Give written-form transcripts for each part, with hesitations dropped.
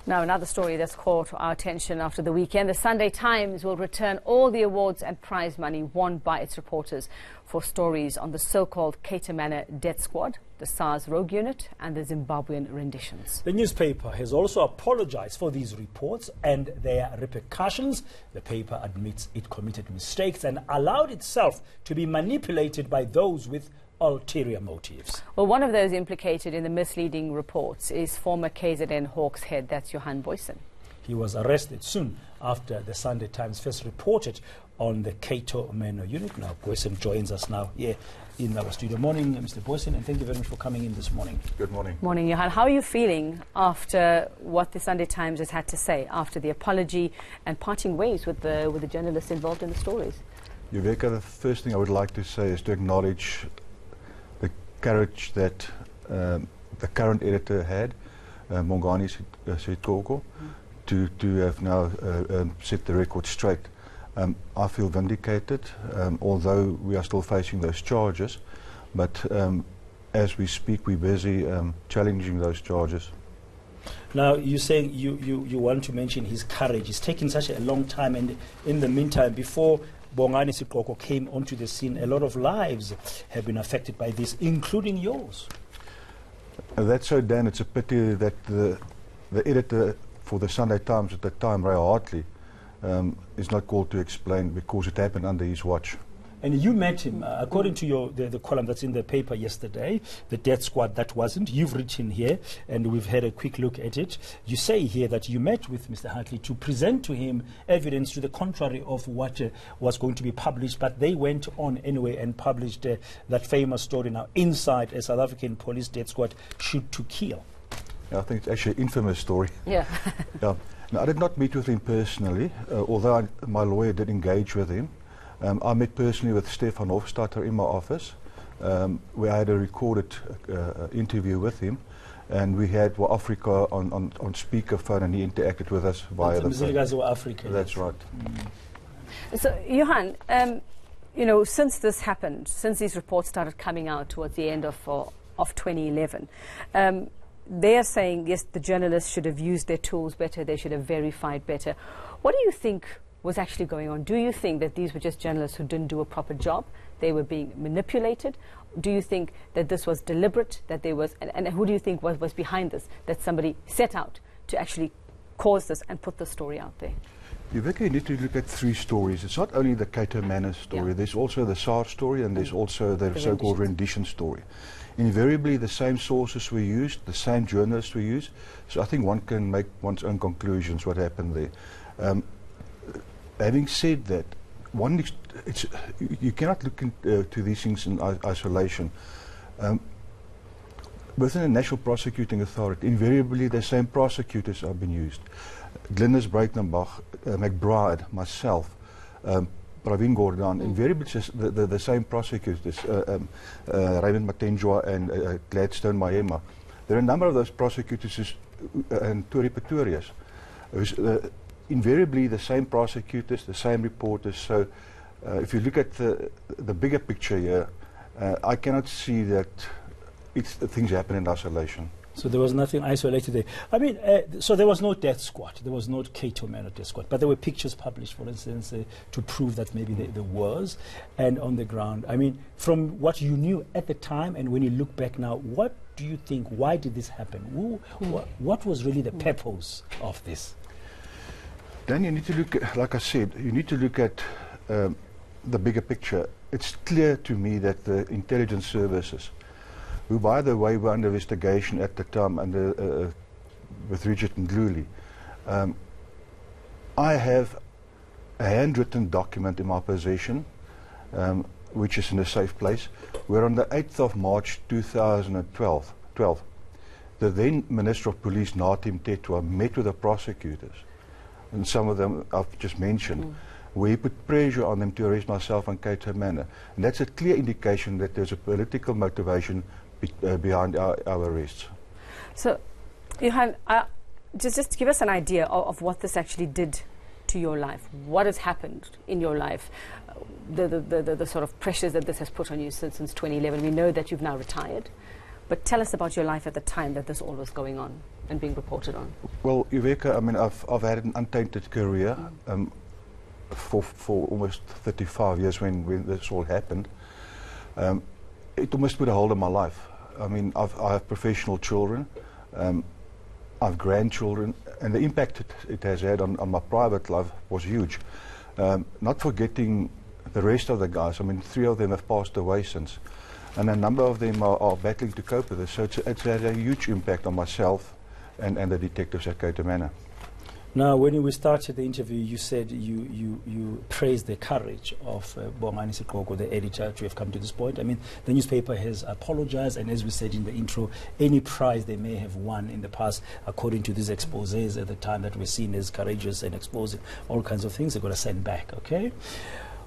Now, another story that's caught our attention after the weekend. The Sunday Times will return all the awards and prize money won by its reporters for stories on the so-called Cato Manor death squad, the SARS rogue unit and the Zimbabwean renditions. The newspaper has also apologized for these reports and their repercussions. The paper admits it committed mistakes and allowed itself to be manipulated by those with ulterior motives. Well, one of those implicated in the misleading reports is former KZN Hawks head, that's Johan Boysen. He was arrested soon after the Sunday Times first reported on the Cato Manor unit. Now, Boysen joins us now here in our studio. Morning, Mr. Boysen, and thank you very much for coming in this morning. Good morning. Morning, Johan. How are you feeling after what the Sunday Times has had to say, after the apology and parting ways with the journalists involved in the stories? Yuveka, the first thing I would like to say is to acknowledge the courage that the current editor had, Mongani Sitoko, to have now set the record straight. I feel vindicated, although we are still facing those charges, but as we speak we're busy challenging those charges. Now, you're saying you want to mention his courage. It's taken such a long time, and in the meantime, before Bongani Sikoko came onto the scene, a lot of lives have been affected by this, including yours. That's so, Dan. It's a pity that the editor for the Sunday Times at the time, Ray Hartley, is not called to explain because it happened under his watch. And you met him, according to the column that's in the paper yesterday, the death squad that wasn't. You've written here, and we've had a quick look at it. You say here that you met with Mr. Hartley to present to him evidence to the contrary of what was going to be published, but they went on anyway and published that famous story now, Inside a South African Police Death Squad Shoot to Kill. Yeah, I think it's actually an infamous story. Yeah. Yeah. Now, I did not meet with him personally, although my lawyer did engage with him. I met personally with Stefan Hofstadter in my office, where I had a recorded interview with him, and we had Africa on speakerphone, and he interacted with us via the phone. Africa. That's right. So, Johan, you know, since this happened, since these reports started coming out towards the end of 2011, they are saying, yes, the journalists should have used their tools better, they should have verified better. What do you think was actually going on? Do you think that these were just journalists who didn't do a proper job? They were being manipulated? Do you think that this was deliberate, that there was, and who do you think was behind this, that somebody set out to actually cause this and put the story out there? You need to look at three stories. It's not only the Cato Manor story, there's also the SARS story, and there's also the so-called rendition story. Invariably the same sources were used, the same journalists were used, so I think one can make one's own conclusions what happened there. Having said that, you cannot look to these things in isolation. Within the National Prosecuting Authority, invariably the same prosecutors have been used. Glynis Breitenbach, McBride, myself, Praveen Gordhan, invariably the same prosecutors, Raymond Matenjwa and Gladstone Mahema. There are a number of those prosecutors and Turi Pretorius. Invariably the same prosecutors, the same reporters. So if you look at the bigger picture here, I cannot see that things happen in isolation. So there was nothing isolated there. I mean, so there was no death squad, there was no Cato Manor death squad, but there were pictures published, for instance, to prove that maybe there was, and on the ground. I mean, from what you knew at the time and when you look back now, what do you think, why did this happen? What was really the purpose of this? Then you need to look at, like I said, you need to look at the bigger picture. It's clear to me that the intelligence services, who by the way were under investigation at the time under, with Richard Ndluli, I have a handwritten document in my possession, which is in a safe place, where on the 8th of March 2012, the then Minister of Police, Natim Tetwa, met with the prosecutors, and some of them I've just mentioned, where he put pressure on them to arrest myself and Cato Manor. And that's a clear indication that there's a political motivation behind our arrests. So, Johan, just give us an idea of what this actually did to your life. What has happened in your life? The sort of pressures that this has put on you since 2011. We know that you've now retired. But tell us about your life at the time that this all was going on and being reported on. Well, Iveka, I mean, I've had an untainted career for almost 35 years when this all happened. It almost put a hold on my life. I mean, I have professional children, I have grandchildren, and the impact it has had on my private life was huge. Not forgetting the rest of the guys. I mean, 3 of them have passed away since, and a number of them are battling to cope with this. So it's had a huge impact on myself and the detectives at Cato Manor. Now, when we started the interview, you said you praised the courage of Bongani Sikoko, the editor, to have come to this point. I mean, the newspaper has apologized, and as we said in the intro, any prize they may have won in the past, according to these exposés at the time that were seen as courageous and exposing all kinds of things, they're going to send back, okay?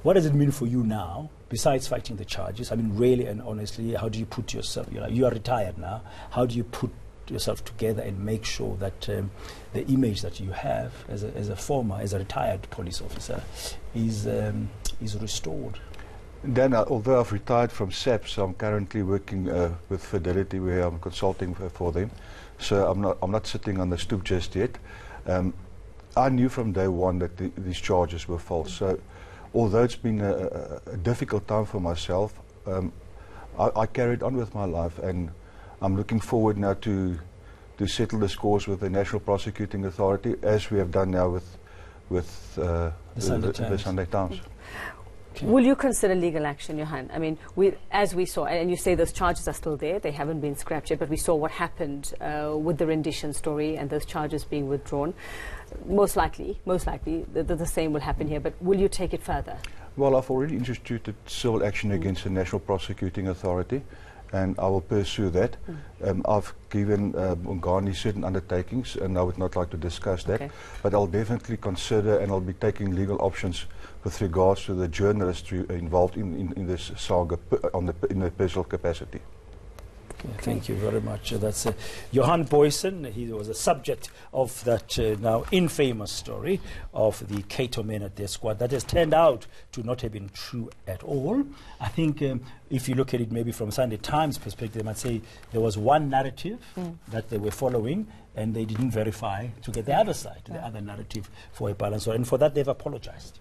What does it mean for you now, besides fighting the charges? I mean, really and honestly, how do you put yourself, you are retired now, how do you put yourself together and make sure that the image that you have as a retired police officer is restored? Dan, although I've retired from SAPS, I'm currently working with Fidelity, where I'm consulting for them. So I'm not sitting on the stoop just yet. I knew from day one that these charges were false. So although it's been a difficult time for myself, I carried on with my life, and I'm looking forward now to settle the scores with the National Prosecuting Authority, as we have done now with the Sunday Times. Okay. Will you consider legal action, Johan? I mean, as we saw, and you say those charges are still there, they haven't been scrapped yet, but we saw what happened with the rendition story and those charges being withdrawn. Most likely, the same will happen here, but will you take it further? Well, I've already instituted civil action against the National Prosecuting Authority, and I will pursue that. I've given Bongani certain undertakings, and I would not like to discuss that, but I'll definitely consider, and I'll be taking legal options with regards to the journalists involved in this saga in a personal capacity. Thank you very much. That's Johan Boysen. He was a subject of that now infamous story of the Cato Manor death squad that has turned out to not have been true at all. I think if you look at it maybe from Sunday Times perspective, they might say there was one narrative that they were following, and they didn't verify to get the other side, the other narrative, for a balance. And for that, they've apologized.